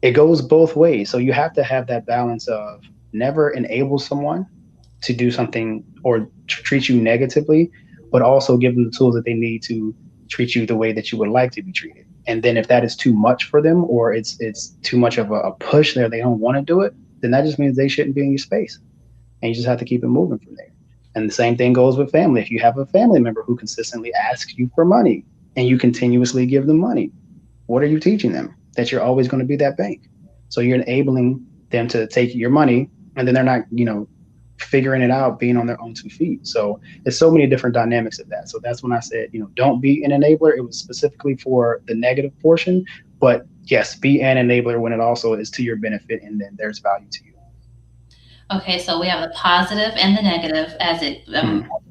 it goes both ways. So you have to have that balance of never enable someone to do something or treat you negatively, but also give them the tools that they need to treat you the way that you would like to be treated. And then if that is too much for them, or it's too much of a push there, they don't want to do it, then that just means they shouldn't be in your space. And you just have to keep it moving from there. And the same thing goes with family. If you have a family member who consistently asks you for money and you continuously give them money, what are you teaching them? That you're always going to be that bank. So you're enabling them to take your money, and then they're not, figuring it out, being on their own 2 feet. So there's so many different dynamics of that. So that's when I said, don't be an enabler. It was specifically for the negative portion, but yes, be an enabler when it also is to your benefit and then there's value to you. Okay, so we have the positive and the negative as it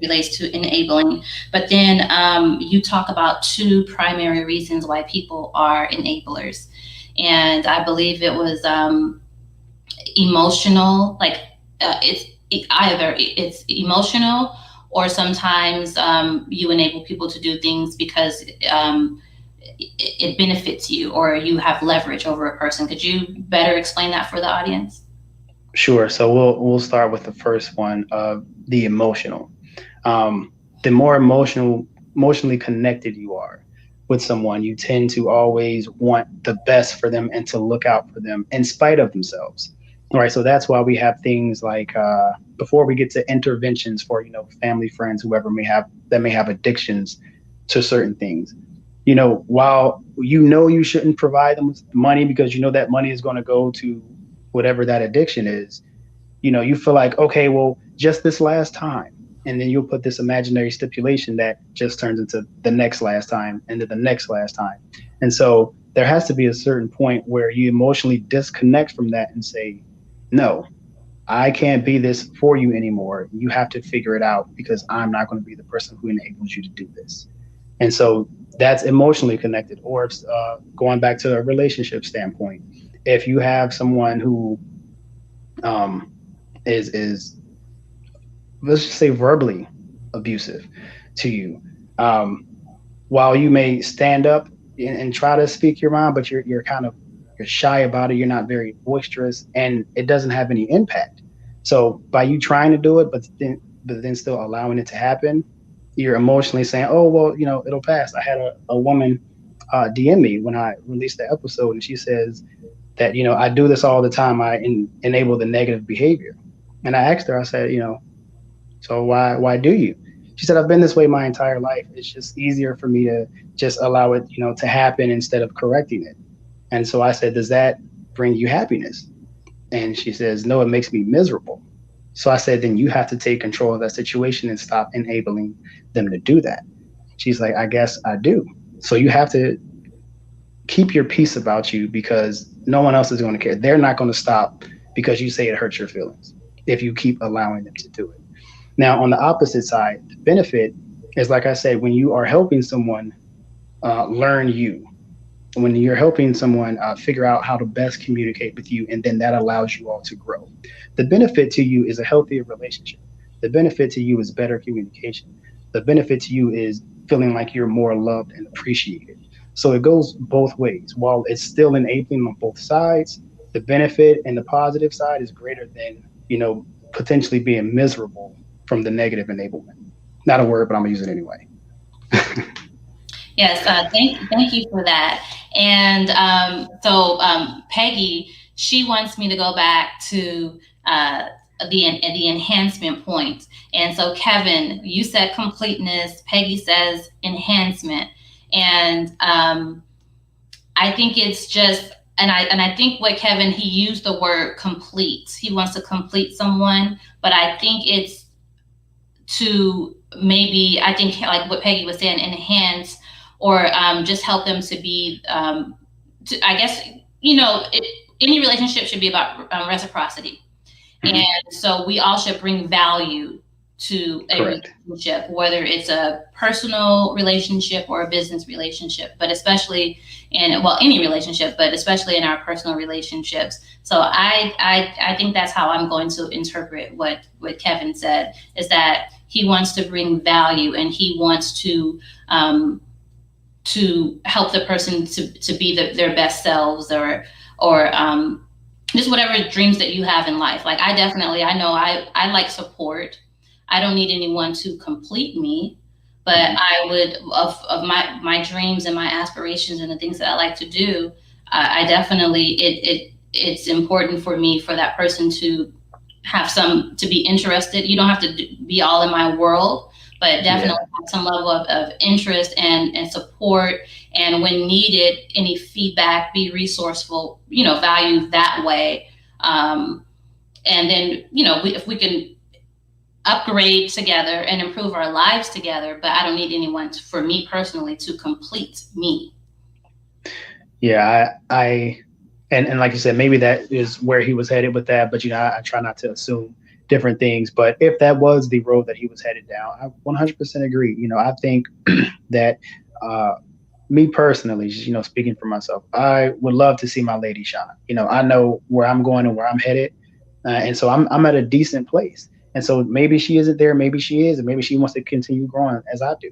relates to enabling. But then you talk about 2 primary reasons why people are enablers. And I believe it was emotional, like it's emotional, or sometimes you enable people to do things because it benefits you or you have leverage over a person. Could you better explain that for the audience? Sure. So we'll start with the first one, the emotional. The more emotionally connected you are, with someone, you tend to always want the best for them and to look out for them in spite of themselves. All right. So that's why we have things like before we get to interventions for, family, friends, whoever may have addictions to certain things. While you shouldn't provide them with money because you know that money is going to go to whatever that addiction is, you feel like, okay, well, just this last time. And then you'll put this imaginary stipulation that just turns into the next last time and then the next last time. And so there has to be a certain point where you emotionally disconnect from that and say, no, I can't be this for you anymore. You have to figure it out because I'm not going to be the person who enables you to do this. And so that's emotionally connected. Or it's going back to a relationship standpoint. If you have someone who um, is let's just say verbally abusive to you, um, while you may stand up and try to speak your mind, but you're kind of you're shy about it. You're not very boisterous, and it doesn't have any impact. So by you trying to do it, but then still allowing it to happen, you're emotionally saying, "Oh well, it'll pass." I had a woman DM me when I released the episode, and she says that I do this all the time. I enable the negative behavior, and I asked her. I said, so why do you? She said, I've been this way my entire life. It's just easier for me to just allow it, to happen instead of correcting it. And so I said, does that bring you happiness? And she says, no, it makes me miserable. So I said, then you have to take control of that situation and stop enabling them to do that. She's like, I guess I do. So you have to keep your peace about you because no one else is going to care. They're not going to stop because you say it hurts your feelings if you keep allowing them to do it. Now, on the opposite side, the benefit is, like I said, when you are helping someone learn you, when you're helping someone figure out how to best communicate with you, and then that allows you all to grow. The benefit to you is a healthier relationship. The benefit to you is better communication. The benefit to you is feeling like you're more loved and appreciated. So it goes both ways. While it's still enabling on both sides, the benefit and the positive side is greater than, potentially being miserable from the negative enablement. Not a word, but I'm gonna use it anyway. Yes, thank you for that. And Peggy, she wants me to go back to the enhancement point. And so Kevin, you said completeness. Peggy says enhancement, and I think it's just. And I think what Kevin, he used the word complete. He wants to complete someone, but I think it's to maybe, I think like what Peggy was saying, enhance or just help them to be, I guess, any relationship should be about reciprocity. Mhm. And so we all should bring value to a Correct. relationship, whether it's a personal relationship or a business relationship, but especially any relationship, but especially in our personal relationships. So I think that's how I'm going to interpret what Kevin said, is that he wants to bring value and he wants to help the person to be their best selves, or just whatever dreams that you have in life. Like I know I like support. I don't need anyone to complete me, but Mhm. I would of my dreams and my aspirations and the things that I like to do. I definitely it's important for me for that person to have some to be interested. You don't have to be all in my world, but Yeah. definitely have some level of interest and support. And when needed, any feedback, be resourceful, value that way. And then, if we can upgrade together and improve our lives together, but I don't need anyone for me personally to complete me. Yeah. And like you said, maybe that is where he was headed with that. But I try not to assume different things. But if that was the road that he was headed down, I 100% agree. I think that uh, me personally, just, speaking for myself, I would love to see my lady shine. I know where I'm going and where I'm headed, and so I'm at a decent place. And so maybe she isn't there, maybe she is, and maybe she wants to continue growing as I do.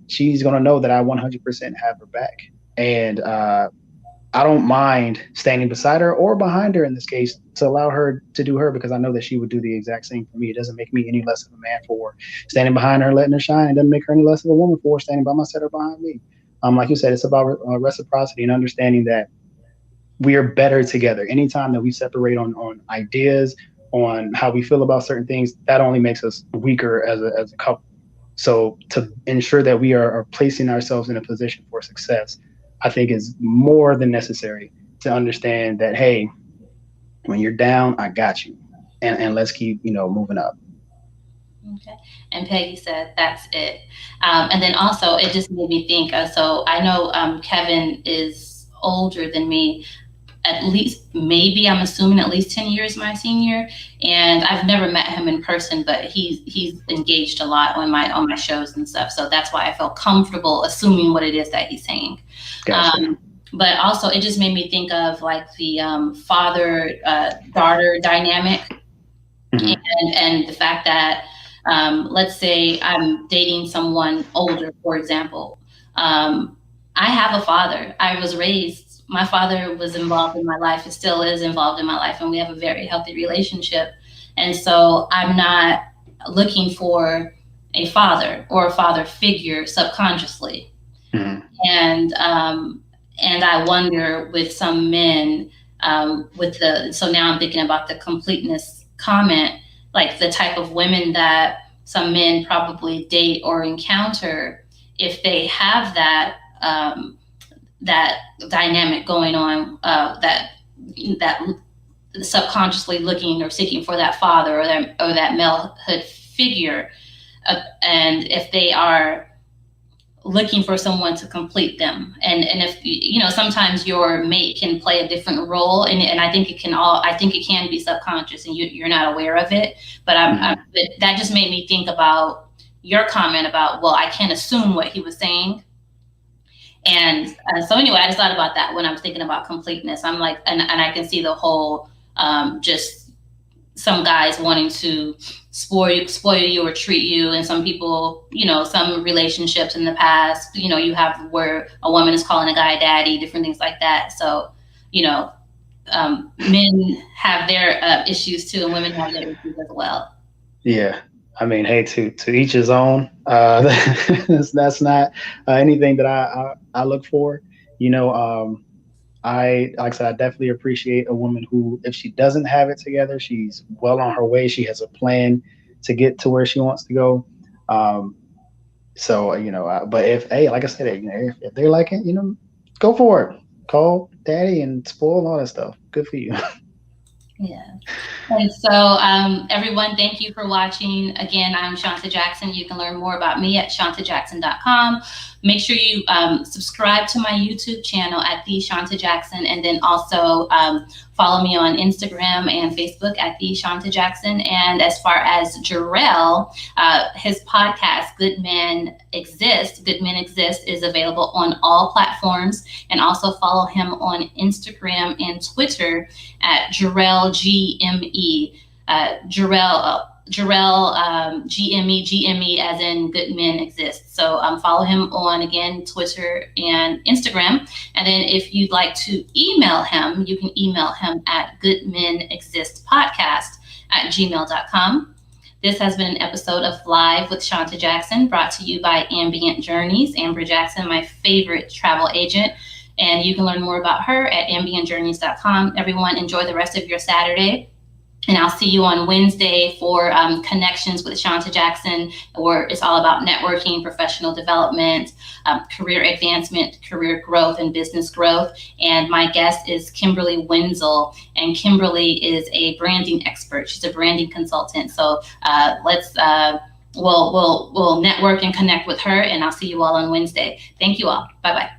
She's gonna know that I 100% have her back, and I don't mind standing beside her or behind her in this case to allow her to do her because I know that she would do the exact same for me. It doesn't make me any less of a man for standing behind her, letting her shine. It doesn't make her any less of a woman for standing by my side or behind me. Like you said, it's about reciprocity and understanding that we are better together. Anytime that we separate on ideas, on how we feel about certain things, that only makes us weaker as a couple. So to ensure that we are placing ourselves in a position for success, I think is more than necessary to understand that, hey, when you're down, I got you. And let's keep, moving up. Okay. And Peggy said, that's it. And then also, it just made me think. So I know Kevin is older than me, at least, maybe I'm assuming at least 10 years my senior. And I've never met him in person, but he's engaged a lot on my shows and stuff. So that's why I felt comfortable assuming what it is that he's saying. Gotcha. But also, it just made me think of like the father-daughter dynamic. Mm-hmm. And the fact that, let's say I'm dating someone older, for example. I have a father. I was raised, my father was involved in my life, and still is involved in my life, and we have a very healthy relationship. And so I'm not looking for a father or a father figure subconsciously. Mm-hmm. And I wonder with some men, so now I'm thinking about the completeness comment, like the type of women that some men probably date or encounter, if they have that that dynamic going on, that subconsciously looking or seeking for that father or that malehood figure, and if they are looking for someone to complete them, and if sometimes your mate can play a different role, and I think it can be subconscious and you're not aware of it, but but that just made me think about your comment about, well, I can't assume what he was saying. And so anyway, I just thought about that when I was thinking about completeness. I'm like, and I can see the whole just some guys wanting to spoil you or treat you, and some people, some relationships in the past, you have where a woman is calling a guy daddy, different things like that. So, men have their issues too, and women have their issues as well. Yeah. I mean, hey, to each his own. That's not anything that I look for. Like I said, I definitely appreciate a woman who, if she doesn't have it together, she's well on her way. She has a plan to get to where she wants to go. But like I said, if they're like it, go for it. Call daddy and spoil all that stuff. Good for you. Yeah. And so, everyone, thank you for watching. Again, I'm Shawnta Jackson. You can learn more about me at shawntajackson.com. Make sure you subscribe to my YouTube channel at The Shawnta Jackson, and then also follow me on Instagram and Facebook at The Shawnta Jackson. And as far as Jerrell, his podcast, Good Men Exist, is available on all platforms. And also follow him on Instagram and Twitter at Jerrell GME. Jerrell GME as in Good Men Exist. So follow him on, again, Twitter and Instagram. And then if you'd like to email him, you can email him at goodmenexistpodcast@gmail.com. This has been an episode of Live with Shawnta Jackson, brought to you by Ambient Journeys. Amber Jackson, my favorite travel agent. And you can learn more about her at ambientjourneys.com. Everyone, enjoy the rest of your Saturday. And I'll see you on Wednesday for Connections with Shawnta Jackson, where it's all about networking, professional development, career advancement, career growth, and business growth. And my guest is Kimberly Wenzel, and Kimberly is a branding expert. She's a branding consultant. So we'll network and connect with her, and I'll see you all on Wednesday. Thank you all. Bye-bye.